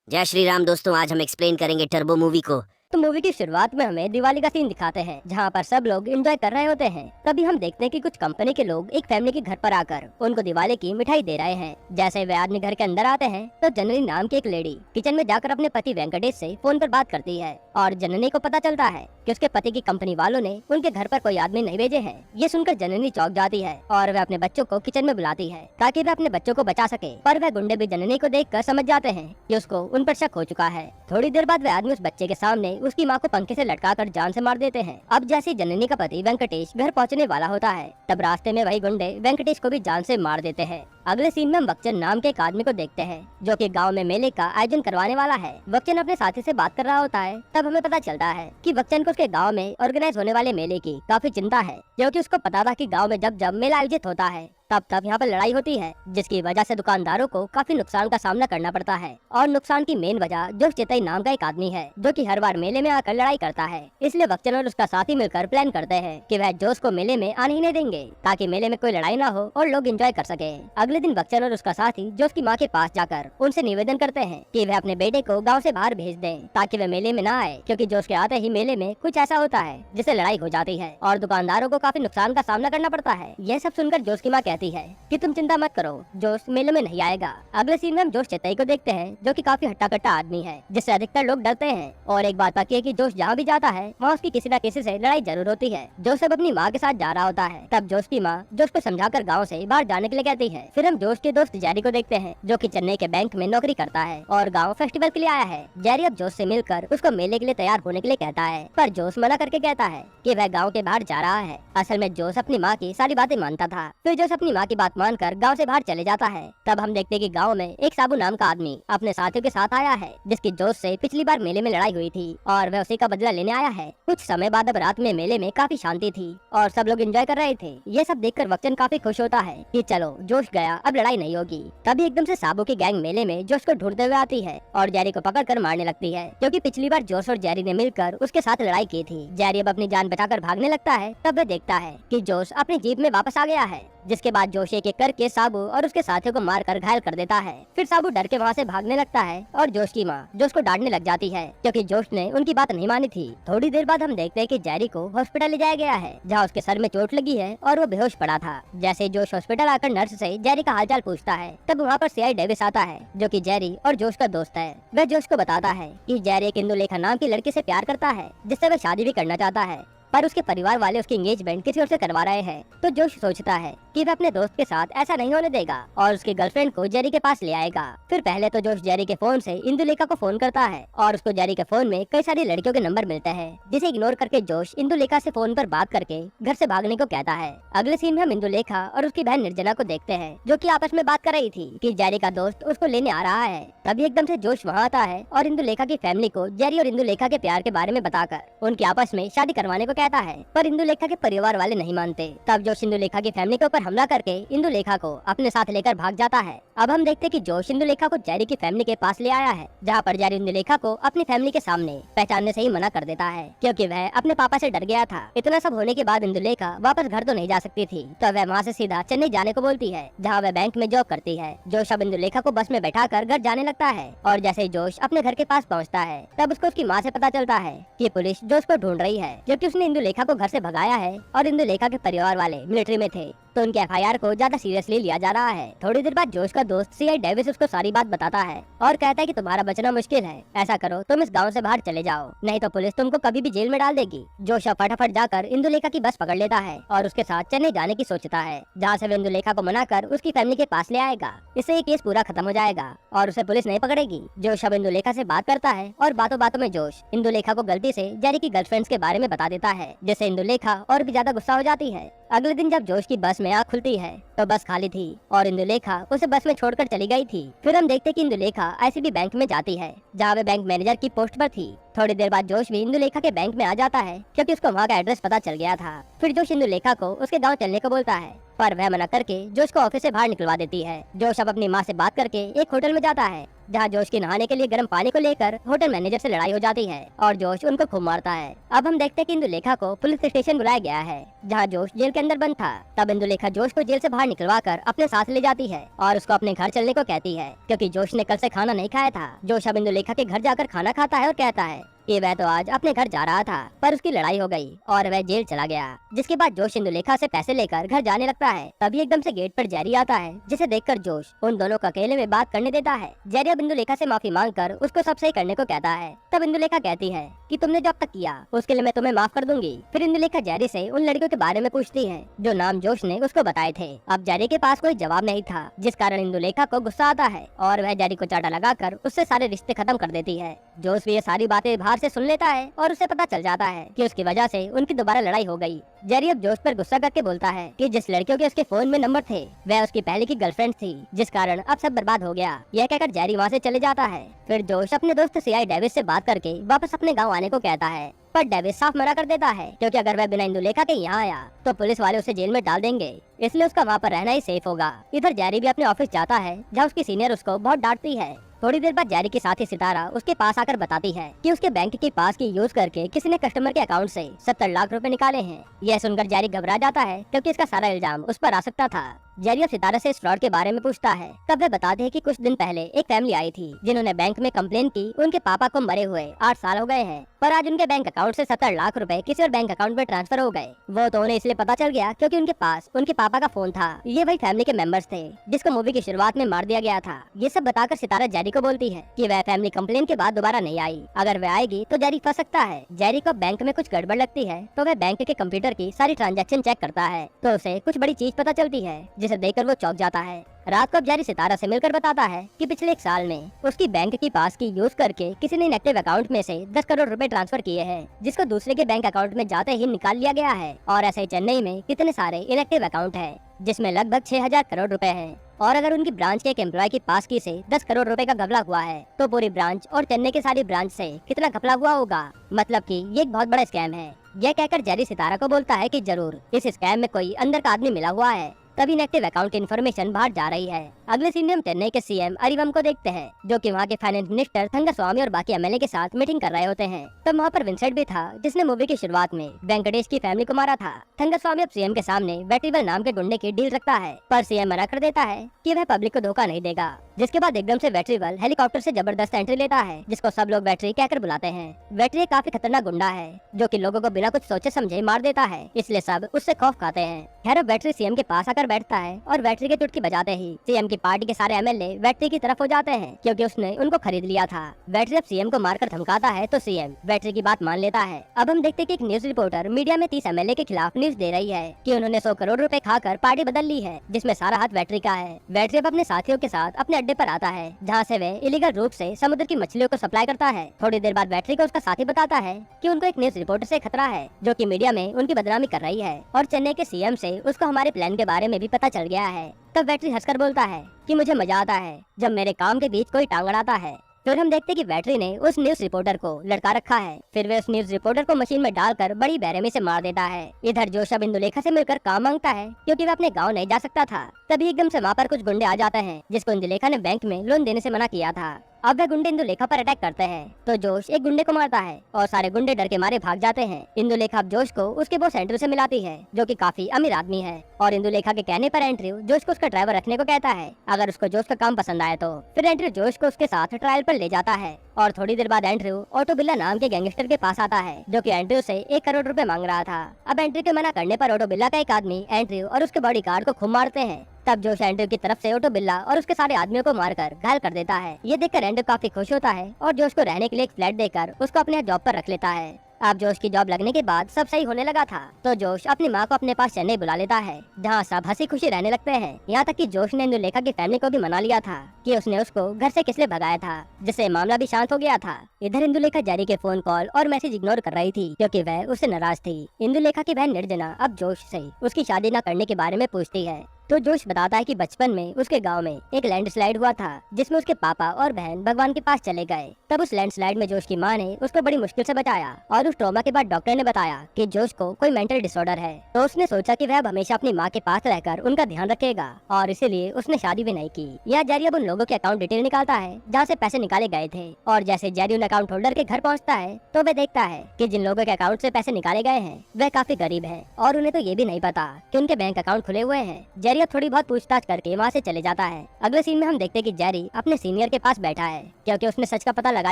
जय श्री राम दोस्तों, आज हम एक्सप्लेन करेंगे टर्बो मूवी को। तो मूवी की शुरुआत में हमें दिवाली का सीन दिखाते हैं, जहाँ पर सब लोग एंजॉय कर रहे होते हैं। तभी हम देखते हैं कि कुछ कंपनी के लोग एक फैमिली के घर पर आकर उनको दिवाली की मिठाई दे रहे हैं। जैसे वे आदमी घर के अंदर आते हैं तो जननी नाम की एक लेडी किचन में जाकर अपने पति वेंकटेश से फोन पर बात करती है और जननी को पता चलता है कि उसके पति की कंपनी वालों ने उनके घर पर कोई आदमी नहीं भेजे हैं। ये सुनकर जननी चौंक जाती है और वह अपने बच्चों को किचन में बुलाती है ताकि वह अपने बच्चों को बचा सके। पर वह गुंडे भी जननी को देखकर समझ जाते हैं कि उसको उन पर शक हो चुका है। थोड़ी देर बाद वह आदमी उस बच्चे के सामने उसकी माँ को पंखे से लटकाकर जान से मार देते हैं। अब जैसे जननी का पति वेंकटेश घर पहुंचने वाला होता है, तब रास्ते में वही गुंडे वेंकटेश को भी जान से मार देते हैं। अगले सीन में हम बच्चन नाम के एक आदमी को देखते हैं जो कि गांव में मेले का आयोजन करवाने वाला है। बच्चन अपने साथी से बात कर रहा होता है, तब हमें पता चलता है कि बच्चन को उसके गांव में ऑर्गेनाइज होने वाले मेले की काफी चिंता है, क्योंकि उसको पता था कि गांव में जब जब मेला आयोजित होता है तब यहाँ पर लड़ाई होती है, जिसकी वजह से दुकानदारों को काफी नुकसान का सामना करना पड़ता है। और नुकसान की मेन वजह जोश चेतई नाम का एक आदमी है जो कि हर बार मेले में आकर लड़ाई करता है। इसलिए बच्चन और उसका साथी मिलकर प्लान करते हैं कि वह जोश को मेले में आने ही नहीं देंगे ताकि मेले में कोई लड़ाई ना हो और लोग एंजॉय कर सके। अगले दिन बच्चन और उसका साथी जोश की माँ के पास जाकर उनसे निवेदन करते हैं कि वह अपने बेटे को गाँव से बाहर भेज दें ताकि वह मेले में न आए, क्योंकि जोश के आते ही मेले में कुछ ऐसा होता है जिससे लड़ाई हो जाती है और दुकानदारों को काफी नुकसान का सामना करना पड़ता है। यह सब सुनकर जोश की माँ कहती है कि तुम चिंता मत करो, जोश मेले में नहीं आएगा। अगले सीन में हम जोश चेतई को देखते हैं जो कि काफी हट्टा कट्टा आदमी है, जिससे अधिकतर लोग डरते हैं। और एक बात पक्की है कि जोश जहाँ भी जाता है वहाँ उसकी किसी न किसी से लड़ाई जरूर होती है। जोश सब अपनी माँ के साथ जा रहा होता है, तब जोश की माँ जोश को समझाकर गाँव से बाहर जाने के लिए कहती है। फिर हम जोश के दोस्त जैरी को देखते हैं जो कि चेन्नई के बैंक में नौकरी करता है और गाँव फेस्टिवल के लिए आया है। जैरी अब जोश से मिलकर उसको मेले के लिए तैयार होने के लिए कहता है, पर जोश मना करके कहता है कि वह गाँव के बाहर जा रहा है। असल में जोश अपनी माँ की सारी बातें मानता था। फिर जोश अपनी माँ की बात मानकर गाँव से बाहर चले जाता है। तब हम देखते हैं कि गांव में एक साबू नाम का आदमी अपने साथियों के साथ आया है, जिसकी जोश से पिछली बार मेले में लड़ाई हुई थी और वह उसी का बदला लेने आया है। कुछ समय बाद अब रात में मेले में काफी शांति थी और सब लोग एंजॉय कर रहे थे। ये सब देखकर वक्चन काफी खुश होता है कि चलो जोश गया, अब लड़ाई नहीं होगी। तभी एकदम से साबू की गैंग मेले में जोश को ढूंढते हुए आती है और जेरी को पकड़कर मारने लगती है, क्योंकि पिछली बार जोश और जेरी ने मिलकर उसके साथ लड़ाई की थी। जेरी अब अपनी जान बचाकर भागने लगता है, तब वह देखता है कि जोश अपनी जीप में वापस आ गया है, जिसके बाद जोश एक एक करके साबू और उसके साथियों को मारकर घायल कर देता है। फिर साबू डर के वहाँ से भागने लगता है और जोश की माँ जोश को डांटने लग जाती है, क्योंकि जोश ने उनकी बात नहीं मानी थी। थोड़ी देर बाद हम देखते हैं कि जेरी को हॉस्पिटल ले जाया गया है, जहाँ उसके सर में चोट लगी है और वो बेहोश पड़ा था। जैसे जोश हॉस्पिटल आकर नर्स से जेरी का हालचाल पूछता है, तब वहाँ पर सीआई डेविस आता है जो कि जेरी और जोश का दोस्त है। वह जोश को बताता है कि जेरी एक इंदुलेखा नाम की लड़की से प्यार करता है, जिससे वह शादी भी करना चाहता है, पर उसके परिवार वाले उसकी एंगेजमेंट किसी और से करवा रहे हैं। तो जोश सोचता है कि वह अपने दोस्त के साथ ऐसा नहीं होने देगा और उसकी गर्लफ्रेंड को जेरी के पास ले आएगा। फिर पहले तो जोश जेरी के फोन से इंदुलेखा को फोन करता है और उसको जेरी के फोन में कई सारी लड़कियों के नंबर मिलते हैं, जिसे इग्नोर करके जोश इंदुलेखा से फोन पर बात करके घर से भागने को कहता है। अगले सीन में हम इंदुलेखा और उसकी बहन निर्जना को देखते हैं जो कि आपस में बात कर रही थी कि जेरी का दोस्त उसको लेने आ रहा है। तभी एकदम से जोश वहाँ आता है और इंदुलेखा की फैमिली को जेरी और इंदुलेखा के प्यार के बारे में बताकर उनकी आपस में शादी करवाने को कहता है, पर इंदुलेखा के परिवार वाले नहीं मानते। तब जोश इंदुलेखा की फैमिली के ऊपर हमला करके इंदुलेखा को अपने साथ लेकर भाग जाता है। अब हम देखते कि जोश इंदुलेखा को जेरी की फैमिली के पास ले आया है, जहाँ पर जेरी इंदुलेखा को अपनी फैमिली के सामने पहचानने से ही मना कर देता है, क्योंकि वह अपने पापा से डर गया था। इतना सब होने के बाद इंदुलेखा वापस घर तो नहीं जा सकती थी, तो वह वहाँ से सीधा चेन्नई जाने को बोलती है, जहाँ वह बैंक में जॉब करती है। जोश अब इंदुलेखा को बस में बैठाकर घर जाने लगता है और जैसे ही जोश अपने घर के पास पहुँचता है, तब उसको उसकी माँ से पता चलता है कि पुलिस जोश को ढूंढ रही है, क्योंकि उसने इंदुलेखा को घर से भगाया है और इंदुलेखा के परिवार वाले मिलिट्री में थे, तो उनके एफआईआर को ज्यादा सीरियसली लिया जा रहा है। थोड़ी देर बाद जोश का दोस्त सीआई डेविस उसको सारी बात बताता है और कहता है कि तुम्हारा बचना मुश्किल है, ऐसा करो तुम इस गांव से बाहर चले जाओ, नहीं तो पुलिस तुमको कभी भी जेल में डाल देगी। जोश अब फटाफट जाकर इंदुलेखा की बस पकड़ लेता है और उसके साथ चेन्नई जाने की सोचता है, जहाँ से वो इंदुलेखा को मनाकर उसकी फैमिली के पास ले आएगा। इससे ये केस पूरा खत्म हो जाएगा और उसे पुलिस नहीं पकड़ेगी। जोश अब इंदुलेखा से बात करता है और बातों बातों में जोश इंदुलेखा को गलती से जेरी की गर्लफ्रेंड्स के बारे में बता देता है, जिससे इंदुलेखा और भी ज्यादा गुस्सा हो जाती है। अगले दिन जब जोश की बस में आँख खुलती है तो बस खाली थी और इंदुलेखा उसे बस में छोड़कर चली गई थी। फिर हम देखते कि इंदुलेखा आईसीबी बैंक में जाती है, जहाँ वे बैंक मैनेजर की पोस्ट पर थी। थोड़ी देर बाद जोश भी इंदुलेखा के बैंक में आ जाता है, क्योंकि उसको वहाँ का एड्रेस पता चल गया था। फिर जोश इंदुलेखा को उसके गांव चलने को बोलता है, पर वह मना करके जोश को ऑफिस से बाहर निकलवा देती है। जोश अब अपनी माँ से बात करके एक होटल में जाता है, जहाँ जोश की नहाने के लिए गर्म पानी को लेकर होटल मैनेजर से लड़ाई हो जाती है और जोश उनको खूब मारता है। अब हम देखते हैं कि इंदुलेखा को पुलिस स्टेशन बुलाया गया है, जहाँ जोश जेल के अंदर बंद था। तब इंदुलेखा जोश को जेल से बाहर निकलवा कर अपने साथ ले जाती है और उसको अपने घर चलने को कहती है, क्योंकि जोश ने कल से खाना नहीं खाया था। जोश अब इंदुलेखा के घर जाकर खाना खाता है और कहता है कि वह तो आज अपने घर जा रहा था, पर उसकी लड़ाई हो गई और वह जेल चला गया। जिसके बाद जोश इंदुलेखा से पैसे लेकर घर जाने लगता है। तभी एकदम से गेट पर जेरी आता है, जिसे देखकर जोश उन दोनों को अकेले में बात करने देता है। जेरी अब इंदुलेखा से माफी मांगकर उसको सब सही करने को कहता है। तब इंदुलेखा कहती है कि तुमने जो अब तक किया उसके लिए मैं तुम्हें माफ कर दूंगी। फिर इंदुलेखा जेरी से उन लड़कियों के बारे में पूछती है जो नाम जोश ने उसको बताए थे। अब जेरी के पास कोई जवाब नहीं था, जिस कारण इंदुलेखा को गुस्सा आता है और वह जेरी को चाटा लगाकर उससे सारे रिश्ते खत्म कर देती है। जोश भी ये सारी बातें बाहर से सुन लेता है और उसे पता चल जाता है कि उसकी वजह से उनकी दोबारा लड़ाई हो गई। जेरी अब जोश पर गुस्सा करके बोलता है कि जिस लड़कियों के उसके फोन में नंबर थे वह उसकी पहले की गर्लफ्रेंड थी, जिस कारण अब सब बर्बाद हो गया। यह कहकर जेरी वहाँ से चले जाता है। फिर जोश अपने दोस्त सीआई डेविस से बात करके वापस अपने गाँव आने को कहता है, पर डेविस साफ मना कर देता है, क्योंकि अगर वह बिना इंदुलेखा के यहाँ आया तो पुलिस वाले उसे जेल में डाल देंगे, इसलिए उसका वहाँ पर रहना ही सेफ होगा। इधर जेरी भी अपने ऑफिस जाता है, जहाँ उसकी सीनियर उसको बहुत डांटती है। थोड़ी देर बाद जेरी के साथ ही सितारा उसके पास आकर बताती है कि उसके बैंक के पास की यूज करके किसी ने कस्टमर के अकाउंट से 70 लाख रुपए निकाले हैं। यह सुनकर जेरी घबरा जाता है, क्योंकि इसका सारा इल्जाम उस पर आ सकता था। जेरी अब सितारा से इस फ्रॉड के बारे में पूछता है। तब वे बताते हैं कि कुछ दिन पहले एक फैमिली आई थी, जिन्होंने बैंक में कंप्लेन की उनके पापा को मरे हुए 8 साल हो गए हैं, पर आज उनके बैंक अकाउंट से 70 लाख रुपए किसी और बैंक अकाउंट में ट्रांसफर हो गए। वो तो उन्हें इसलिए पता चल गया क्योंकि उनके पास उनके पापा का फोन था। ये वही फैमिली के मेंबर्स थे जिसको मूवी की शुरुआत में मार दिया गया था। ये सब बताकर सितारा जेरी को बोलती है कि वह फैमिली कंप्लेन के बाद दोबारा नहीं आई। अगर वह आएगी तो जेरी फंस सकता है। जेरी को बैंक में कुछ गड़बड़ लगती है, तो वह बैंक के कंप्यूटर की सारी ट्रांजैक्शन चेक करता है, तो उसे कुछ बड़ी चीज पता चलती है, जिसे देखकर वो चौंक जाता है। रात को अब जेरी सितारा से मिलकर बताता है कि पिछले 1 साल में उसकी बैंक की पास की यूज करके किसी ने इनएक्टिव अकाउंट में से 10 करोड़ रुपए ट्रांसफर किए हैं, जिसको दूसरे के बैंक अकाउंट में जाते ही निकाल लिया गया है। और ऐसे ही चेन्नई में कितने सारे इनएक्टिव अकाउंट है, जिसमें लगभग 6000 करोड़ रुपए हैं। और अगर उनकी ब्रांच के एक एम्प्लॉय की पास की से 10 करोड़ रुपए का घपला हुआ है, तो पूरी ब्रांच और चेन्नई की सारी ब्रांच से कितना घपला हुआ होगा। मतलब कि ये एक बहुत बड़ा स्कैम है। यह कहकर जेरी सितारा को बोलता है कि जरूर इस स्कैम में कोई अंदर का आदमी मिला हुआ है, तभी इनएक्टिव अकाउंट की इन्फॉर्मेशन बाहर जा रही है। अगले सीन में हम चेन्नई के सीएम अरिवम को देखते हैं, जो कि वहाँ के फाइनेंस मिनिस्टर थंगस्वामी और बाकी एमएलए के साथ मीटिंग कर रहे होते हैं। तब वहाँ पर विंसेंट भी था, जिसने मूवी की शुरुआत में वेंकटेश की फैमिली को मारा था। थंगस्वामी अब सीएम के सामने वेट्रीवल नाम के गुंडे की डील रखता है, पर सीएम मना कर देता है कि वह पब्लिक को धोखा नहीं देगा। जिसके बाद एकदम से वेट्रीवल हेलीकॉप्टर से जबरदस्त एंट्री लेता है, जिसको सब लोग वेट्री कहकर बुलाते हैं। वेट्री काफी खतरनाक गुंडा है, जो कि लोगों को बिना कुछ सोचे समझे मार देता है, इसलिए सब उससे खौफ खाते हैं। खैर अब वेट्री सीएम के पास आकर बैठता है और वेट्री की चुटकी बजाते ही सीएम की पार्टी के सारे एमएलए वेट्री की तरफ हो जाते हैं, क्योंकि उसने उनको खरीद लिया था। वेट्री अब सीएम को मारकर धमकाता है, तो सीएम वेट्री की बात मान लेता है। अब हम देखते हैं कि एक न्यूज रिपोर्टर मीडिया में 30 एमएलए के खिलाफ न्यूज दे रही है कि उन्होंने 100 करोड़ रुपए खाकर पार्टी बदल ली है, जिसमें सारा हाथ वेट्री का है। वेट्री अब अपने साथियों के साथ अपने अड्डे पर आता है, जहाँ से वह इलीगल रूप से समुद्र की मछलियों को सप्लाई करता है। थोड़ी देर बाद वेट्री को उसका साथी बताता है कि उनको एक न्यूज रिपोर्टर से खतरा है, जो कि मीडिया में उनकी बदनामी कर रही है, और चेन्नई के सीएम से उसको हमारे प्लान के बारे में भी पता चल गया है। तब वेट्री हंसकर बोलता है कि मुझे मजा आता है जब मेरे काम के बीच कोई टांग अड़ाता है। फिर हम देखते कि वेट्री ने उस न्यूज रिपोर्टर को लड़का रखा है। फिर वे उस न्यूज रिपोर्टर को मशीन में डालकर बड़ी बेरहमी से मार देता है। इधर जोश अब इंदुलेखा से मिलकर काम मांगता है, क्योंकि वह अपने गांव नहीं जा सकता था। तभी एकदम से वहाँ पर कुछ गुंडे आ जाते हैं, जिसको इंदुलेखा ने बैंक में लोन देने से मना किया था। अब वह गुंडे इंदुलेखा पर अटैक करते हैं, तो जोश एक गुंडे को मारता है और सारे गुंडे डर के मारे भाग जाते हैं। इंदुलेखा अब जोश को उसके बॉस एंड्रयू से मिलाती है, जो कि काफी अमीर आदमी है, और इंदुलेखा के कहने पर एंड्रयू जोश को उसका ड्राइवर रखने को कहता है, अगर उसको जोश का काम पसंद आए तो। फिर एंड्रयू जोश को उसके साथ ट्रायल पर ले जाता है, और थोड़ी देर बाद एंड्रयू ऑटो बिल्ला नाम के गैंगस्टर के पास आता है, जो कि एंड्रयू से 1 करोड़ रुपए मांग रहा था। अब एंड्रयू के मना करने पर ऑटो बिल्ला का एक आदमी एंड्रयू और उसके बॉडीगार्ड को खूब मारते हैं। तब जोश एंड्रयू की तरफ से ऑटो बिल्ला और उसके सारे आदमियों को मारकर घायल कर देता है। ये देखकर एंड्रयू काफी खुश होता है और जोश को रहने के लिए एक फ्लैट देकर उसको अपने जॉब पर रख लेता है। अब जोश की जॉब लगने के बाद सब सही होने लगा था, तो जोश अपनी माँ को अपने पास चेन्नई बुला लेता है, जहाँ सब हंसी खुशी रहने लगते हैं। यहाँ तक कि जोश ने इंदुलेखा की फैमिली को भी मना लिया था कि उसने उसको घर से किस लिए भगाया था, जिससे मामला भी शांत हो गया था। इधर इंदुलेखा जेरी के फोन कॉल और मैसेज इग्नोर कर रही थी, क्योंकि वह उससे नाराज थी। इंदुलेखा की बहन निर्जना अब जोश से उसकी शादी न करने के बारे में पूछती है, तो जोश बताता है कि बचपन में उसके गांव में एक लैंडस्लाइड हुआ था जिसमें उसके पापा और बहन भगवान के पास चले गए। तब उस लैंडस्लाइड में जोश की माँ ने उसको बड़ी मुश्किल से बचाया और उस ट्रॉमा के बाद डॉक्टर ने बताया कि जोश को कोई मेंटल डिसऑर्डर है। तो उसने सोचा कि वह अब हमेशा अपनी माँ के पास रहकर उनका ध्यान रखेगा और इसीलिए उसने शादी भी नहीं की। यह जेरी अब उन लोगों के अकाउंट डिटेल निकालता है जहाँ से पैसे निकाले गए थे और जैसे जेरी उन अकाउंट होल्डर के घर पहुँचता है तो वह देखता है कि जिन लोगों के अकाउंट से पैसे निकाले गए हैं वह काफी गरीब है और उन्हें तो ये भी नहीं पता कि उनके बैंक अकाउंट खुले हुए हैं। जेरी अब थोड़ी बहुत पूछताछ करके वहाँ से चले जाता है। अगले सीन में हम देखते हैं कि जेरी अपने सीनियर के पास बैठा है क्योंकि उसने सच का पता लगा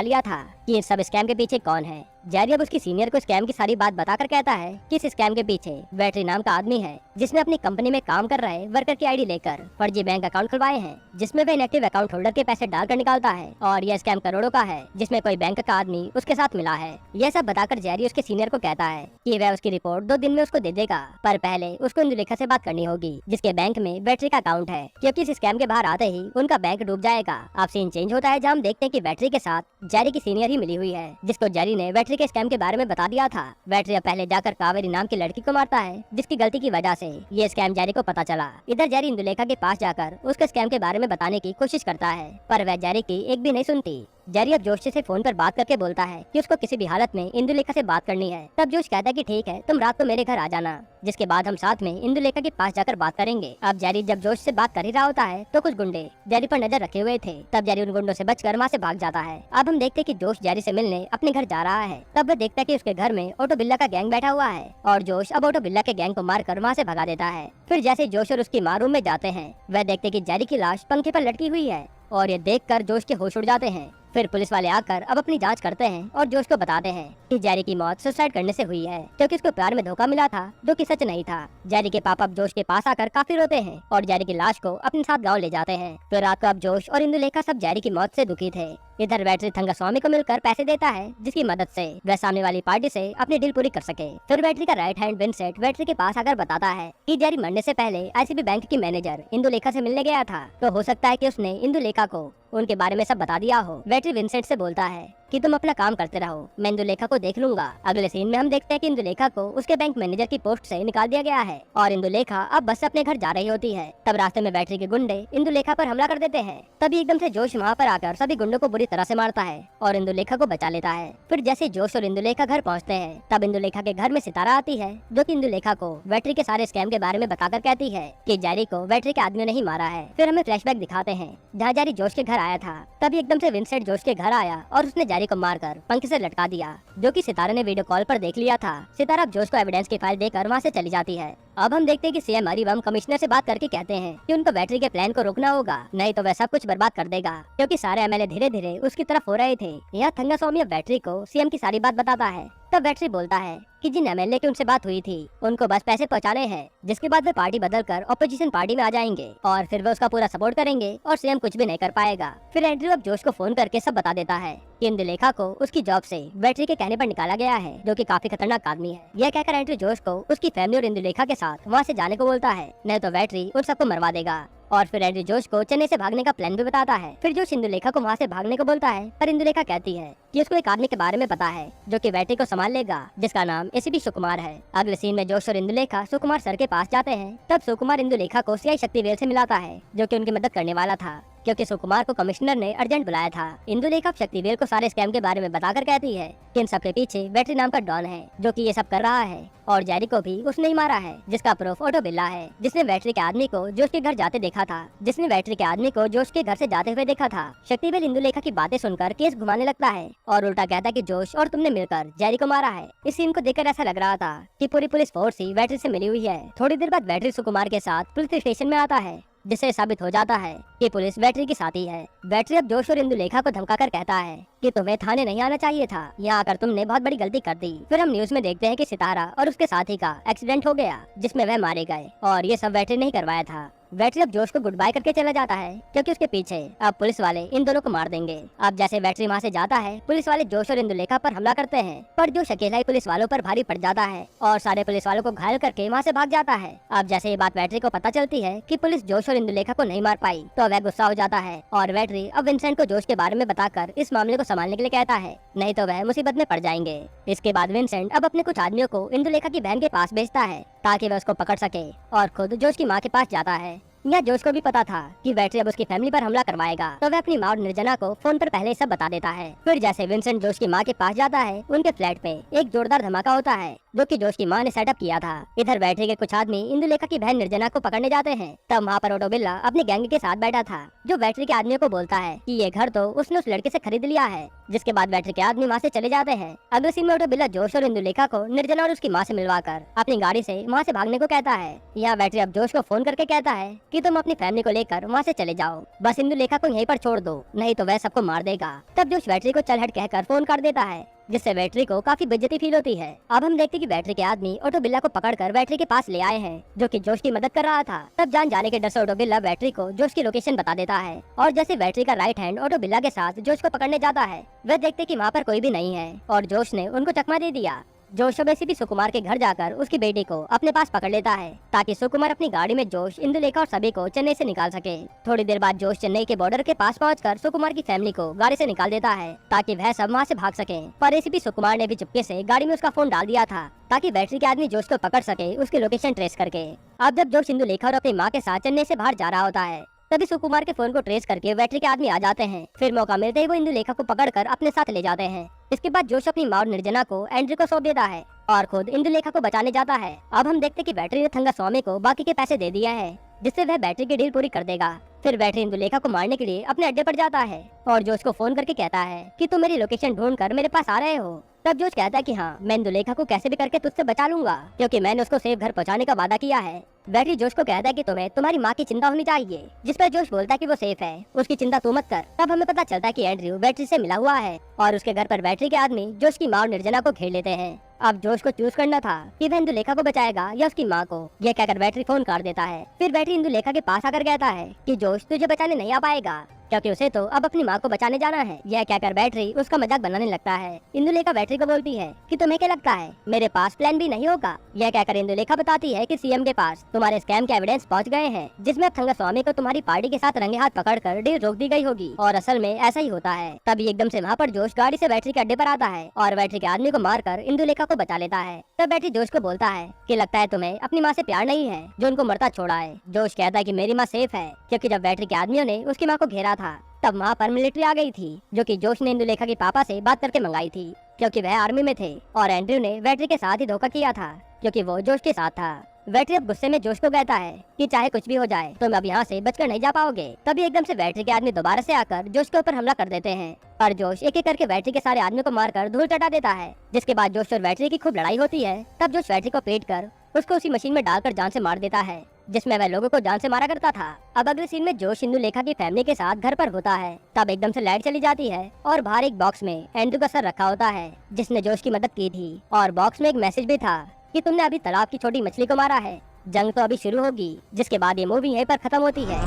लिया था कि इस सब स्कैम के पीछे कौन है। जेरी अब उसकी सीनियर को स्कैम की सारी बात बताकर कहता है कि इस स्कैम के पीछे बैटरी नाम का आदमी है जिसने अपनी कंपनी में काम कर रहे वर्कर की आईडी लेकर फर्जी बैंक अकाउंट खुलवाए हैं जिसमें वह इनएक्टिव अकाउंट होल्डर के पैसे डालकर निकालता है और यह स्कैम करोड़ों का है जिसमें कोई बैंक का आदमी उसके साथ मिला है। यह सब बताकर जेरी उसके सीनियर को कहता है कि वह उसकी रिपोर्ट 2 दिन में उसको दे देगा, पर पहले उसको इंदुलेखा से बात करनी होगी जिसके बैंक में बैटरी का अकाउंट है क्योंकि इस स्कैम के बाहर आते ही उनका बैंक डूब जाएगा। अब सीन चेंज होता है जहाँ हम देखते हैं कि बैटरी के साथ जेरी की सीनियर ही मिली हुई है जिसको जेरी ने बैटरी के स्कैम के बारे में बता दिया था। बैटरी अब पहले जाकर कावेरी नाम की लड़की को मारता है जिसकी गलती की वजह से ये स्कैम जेरी को पता चला। इधर जेरी इंदुलेखा के पास जाकर उसके स्कैम के बारे में बताने की कोशिश करता है पर वह जेरी की एक भी नहीं सुनती। जेरी अब जोश से फोन पर बात करके बोलता है कि उसको किसी भी हालत में इंदुलेखा से बात करनी है। तब जोश कहता है कि ठीक है, तुम रात को मेरे घर आ जाना, जिसके बाद हम साथ में इंदुलेखा के पास जाकर बात करेंगे। अब जेरी जब जोश से बात कर ही रहा होता है तो कुछ गुंडे जेरी पर नजर रखे हुए थे। तब जेरी उन गुंडों से बचकर वहाँ से भाग जाता है। अब हम देखते कि जोश जेरी से मिलने अपने घर जा रहा है। तब वह देखता है कि उसके घर में ऑटो बिल्ला का गैंग बैठा हुआ है और जोश अब ऑटो बिल्ला के गैंग को मारकर वहाँ से भगा देता है। फिर जैसे जोश और उसकी माँ रूम में जाते हैं वह देखते कि जेरी की लाश पंखे पर लटकी हुई है और ये देखकर जोश के होश उड़ जाते हैं। फिर पुलिस वाले आकर अब अपनी जांच करते हैं और जोश को बताते हैं कि जेरी की मौत सुसाइड करने से हुई है क्योंकि उसको प्यार में धोखा मिला था जो कि सच नहीं था। जेरी के पापा अब जोश के पास आकर काफी रोते हैं और जेरी की लाश को अपने साथ गांव ले जाते हैं। फिर रात को अब जोश और इंदुलेखा सब जेरी की मौत से दुखी थे। इधर बैटरी थंगास्वामी को मिलकर पैसे देता है जिसकी मदद से वह सामने वाली पार्टी से अपनी डील पूरी कर सके। फिर बैटरी का राइट हैंड विंसेंट बैटरी के पास आकर बताता है कि जेरी मरने से पहले आईसीबी बैंक की मैनेजर इंदुलेखा से मिलने गया था, तो हो सकता है कि उसने इंदुलेखा को उनके बारे में सब बता दिया हो। बैटरी विंसेंट से बोलता है कि तुम अपना काम करते रहो, मैं इंदुलेखा को देख लूंगा। अगले सीन में हम देखते हैं कि इंदुलेखा को उसके बैंक मैनेजर की पोस्ट से निकाल दिया गया है और इंदुलेखा अब बस से अपने घर जा रही होती है। तब रास्ते में बैटरी के गुंडे इंदुलेखा पर हमला कर देते हैं। तभी एकदम से जोश वहाँ पर आकर सभी गुंडों को बुरी तरह से मारता है और इंदुलेखा को बचा लेता है। फिर जैसे जोश और इंदुलेखा घर पहुँचते हैं तब इंदुलेखा के घर में सितारा आती है जो कि इंदुलेखा को बैटरी के सारे स्कैम के बारे में बताकर कहती है कि जेरी को बैटरी के आदमियों ने ही मारा है। फिर हमें फ्लैशबैक दिखाते हैं जहाँ जेरी जोश के घर आया था। तभी एकदम से विंसेंट जोश के घर आया और उसने जेरी को मारकर पंख से लटका दिया जो कि सितारा ने वीडियो कॉल पर देख लिया था। सितारा अब जोश को एविडेंस की फाइल देकर वहाँ से चली जाती है। अब हम देखते हैं कि सीएम हरिवम कमिश्नर से बात करके कहते हैं कि उनको बैटरी के प्लान को रोकना होगा, नहीं तो वह सब कुछ बर्बाद कर देगा क्योंकि सारे एमएलए धीरे धीरे उसकी तरफ हो रहे थे। यहाँ थंगास्वामी अब बैटरी को सीएम की सारी बात बताता है। तब बैटरी बोलता है कि जिन एमएलए की उनसे बात हुई थी उनको बस पैसे पहुंचाने हैं, जिसके बाद वे पार्टी बदलकर ऑपोजिशन पार्टी में आ जाएंगे और फिर वे उसका पूरा सपोर्ट करेंगे और सीएम कुछ भी नहीं कर पाएगा। फिर एंड्रयू अब जोश को फोन करके सब बता देता है कि इंदुलेखा को उसकी जॉब से बैटरी के कहने पर निकाला गया है जो कि काफी खतरनाक आदमी है। यह कहकर एंड्रयू जोश को उसकी फैमिली और इंदुलेखा के साथ वहाँ से जाने को बोलता है, नहीं तो बैटरी उन सबको मरवा देगा। और फिर एंड्रयू जोश को चेन्नई से भागने का प्लान भी बताता है। फिर जोश इंदुलेखा को वहाँ से भागने को बोलता है पर इंदुलेखा कहती है कि उसको एक आदमी के बारे में पता है जो कि बैटरी को संभाल लेगा, जिसका नाम एसीपी सुकुमार है। अगले सीन में जोश और इंदुलेखा सुकुमार सर के पास जाते हैं। तब सुकुमार इंदुलेखा को सीआई शक्तिवेल से मिलाता है जो कि उनकी मदद करने वाला था क्योंकि सुकुमार को कमिश्नर ने अर्जेंट बुलाया था। इंदुलेखा शक्तिवेल को सारे स्कैम के बारे में बताकर कहती है कि इन सब के पीछे बैटरी नाम का डॉन है जो कि ये सब कर रहा है और जेरी को भी उसने ही मारा है, जिसका प्रूफ ऑटो बिल्ला है जिसने बैटरी के आदमी को जोश के घर जाते देखा था, जिसने बैटरी के आदमी को जोश के घर से जाते हुए देखा था। शक्तिवेल इंदुलेखा की बातें सुनकर केस घुमाने लगता है और उल्टा कहता कि जोश और तुमने मिलकर जेरी को मारा है। इस सीन को देखकर ऐसा लग रहा था कि पूरी पुलिस फोर्स ही बैटरी से मिली हुई है। थोड़ी देर बाद बैटरी सुकुमार के साथ पुलिस स्टेशन में आता है जिससे साबित हो जाता है कि पुलिस बैटरी की साथी है। बैटरी अब जोश और इंदुलेखा को धमकाकर कहता है कि तुम्हें थाने नहीं आना चाहिए था, यहाँ आकर तुमने बहुत बड़ी गलती कर दी। फिर हम न्यूज में देखते हैं कि सितारा और उसके साथी का एक्सीडेंट हो गया जिसमें वह मारे गए और ये सब बैटरी ने ही करवाया था। बैटरी अब जोश को गुड बाय करके चला जाता है क्योंकि उसके पीछे अब पुलिस वाले इन दोनों को मार देंगे। अब जैसे बैटरी वहाँ से जाता है पुलिस वाले जोश और इंदुलेखा पर हमला करते हैं पर जोश अकेला ही पुलिस वालों पर भारी पड़ जाता है और सारे पुलिस वालों को घायल करके वहाँ से भाग जाता है। अब जैसे ये बात बैटरी को पता चलती है कि पुलिस जोश और इंदुलेखा को नहीं मार पाई तो वह गुस्सा हो जाता है और वेटरी अब विंसेंट को जोश के बारे में बताकर इस मामले को संभालने के लिए कहता है, नहीं तो वह मुसीबत में पड़ जाएंगे। इसके बाद विंसेंट अब अपने कुछ आदमियों को इंदुलेखा की बहन के पास भेजता है ताकि वह उसको पकड़ सके और खुद जोश की माँ के पास जाता है। यह जोश को भी पता था कि वेटरी अब उसकी फैमिली पर हमला करवाएगा, तो वह अपनी माँ और निर्जना को फोन पर पहले ही सब बता देता है। फिर जैसे विंसेंट जोश की माँ के पास जाता है, उनके फ्लैट पे एक जोरदार धमाका होता है जो कि जोश की माँ ने सेटअप किया था। इधर वेटरी के कुछ आदमी इंदुलेखा की बहन निर्जना को पकड़ने जाते हैं। तब वहाँ पर ओटो बिल्ला अपने गैंग के साथ बैठा था, जो वेटरी के आदमियों को बोलता है कि ये घर तो उसने उस लड़के से खरीद लिया है। जिसके बाद वेटरी के आदमी वहाँ से चले जाते हैं। अगले सीन में ओटो बिल्ला जोश और इंदुलेखा को निर्जना और उसकी माँ से मिलवाकर अपनी गाड़ी से वहाँ से भागने को कहता है। यहाँ वेटरी अब जोश को फोन करके कहता है कि तुम अपनी फैमिली को लेकर वहाँ से चले जाओ, बस इंदुलेखा को यहीं पर छोड़ दो, नहीं तो वह सबको मार देगा। तब जोश वेटरी को चल हट कहकर फोन कर देता है, जिससे वेटरी को काफी बेइज्जती फील होती है। अब हम देखते कि वेटरी के आदमी ओटो बिल्ला को पकड़कर वेटरी के पास ले आए हैं, जो कि जोश की मदद कर रहा था। तब जान जाने के डर से ओटो बिल्ला वेटरी को जोश की लोकेशन बता देता है और जैसे वेटरी का राइट हैंड ओटो बिल्ला के साथ जोश को पकड़ने जाता है, वह देखते कि वहाँ पर कोई भी नहीं है और जोश ने उनको चकमा दे दिया। जोश अब एसीपी सुकुमार के घर जाकर उसकी बेटी को अपने पास पकड़ लेता है ताकि सुकुमार अपनी गाड़ी में जोश, इंदुलेखा और सभी को चेन्नई से निकाल सके। थोड़ी देर बाद जोश चेन्नई के बॉर्डर के पास पहुंचकर सुकुमार की फैमिली को गाड़ी से निकाल देता है ताकि वह सब वहां से भाग सके। पर एसीपी सुकुमार ने भी चुपके से गाड़ी में उसका फोन डाल दिया था ताकि बैटरी के आदमी जोश को पकड़ सके उसकी लोकेशन ट्रेस करके। अब जब जोश इंदुलेखा और अपनी माँ के साथ चेन्नई से बाहर जा रहा होता है, तभी सुकुमार के फोन को ट्रेस करके बैटरी के आदमी आ जाते हैं। फिर मौका मिलते ही वो इंदुलेखा को पकड़कर अपने साथ ले जाते हैं। इसके बाद जोश अपनी माँ और निर्जना को एंड्रयू को सौंप देता है और खुद इंदुलेखा को बचाने जाता है। अब हम देखते कि बैटरी ने थंगा स्वामी को बाकी के पैसे दे दिया है, जिससे वह बैटरी की डील पूरी कर देगा। फिर बैटरी इंदुलेखा को मारने के लिए अपने अड्डे पर जाता है और जोश को फोन करके कहता है कि तुम मेरी लोकेशन ढूंढकर मेरे पास आ रहे हो। तब जोश कहता है कि हाँ, मैं इंदुलेखा को कैसे भी करके तुझसे बचा लूंगा, क्योंकि मैंने उसको सेफ घर पहुंचाने का वादा किया है। बैटरी जोश को कहता है कि तुम्हें तुम्हारी माँ की चिंता होनी चाहिए, जिस पर जोश बोलता है कि वो सेफ है, उसकी चिंता तू मत कर। तब हमें पता चलता है कि एंड्रयू बैटरी से मिला हुआ है और उसके घर पर बैटरी के आदमी जोश की माँ और निर्जना को घेर लेते हैं। अब जोश को चूज करना था कि वह इंदुलेखा को बचाएगा या उसकी माँ को। यह कहकर बैटरी फोन काट देता है। फिर बैटरी इंदुलेखा के पास आकर कहता है कि जोश तुझे बचाने नहीं आ पाएगा, क्योंकि उसे तो अब अपनी माँ को बचाने जाना है। यह कहकर बैटरी उसका मजाक बनाने लगता है। इंदुलेखा बैटरी को बोलती है कि तुम्हें क्या लगता है मेरे पास प्लान भी नहीं होगा। यह कहकर इंदुलेखा बताती है कि सीएम के पास तुम्हारे स्कैम के एविडेंस पहुंच गए हैं, जिसमें अब थंगा स्वामी को तुम्हारी पार्टी के साथ रंगे हाथ पकड़कर डील रोक दी गई होगी और असल में ऐसा ही होता है। तभी एकदम से वहाँ पर जोश गाड़ी से बैटरी के अड्डे पर आता है और बैटरी के आदमी को मारकर इंदुलेखा को बचा लेता है। तब बैटरी जोश को बोलता है कि लगता है तुम्हें अपनी माँ से प्यार नहीं है जो उनको मरता छोड़ा है। जोश कहता है कि मेरी माँ सेफ है, क्योंकि जब बैटरी के आदमियों ने उसकी माँ को घेरा था तब वहाँ पर मिलिट्री आ गई थी, जो कि जोश ने इंदुलेखा के पापा से बात करके मंगाई थी, क्योंकि वह आर्मी में थे और एंड्रयू ने बैटरी के साथ ही धोखा किया था, क्योंकि वो जोश के साथ था। बैटरी अब गुस्से में जोश को कहता है कि चाहे कुछ भी हो जाए तुम अब यहाँ से बचकर नहीं जा पाओगे। तभी एकदम से बैटरी के आदमी दोबारा से आकर जोश के ऊपर हमला कर देते हैं, पर जोश एक एक करके बैटरी के सारे आदमियों को मारकर धूल चटा देता है। जिसके बाद जोश और बैटरी की खूब लड़ाई होती है। तब जोश बैटरी को पीट कर उसको उसी मशीन में डालकर जान से मार देता है, जिसमें वह लोगों को जान से मारा करता था। अब अगले सीन में जोश इंदुलेखा की फैमिली के साथ घर पर होता है। तब एकदम से लाइट चली जाती है और बाहर एक बॉक्स में एंड्रयू का सर रखा होता है, जिसने जोश की मदद की थी, और बॉक्स में एक मैसेज भी था कि तुमने अभी तालाब की छोटी मछली को मारा है, जंग तो अभी शुरू होगी। जिसके बाद ये मूवी यहीं पर खत्म होती है।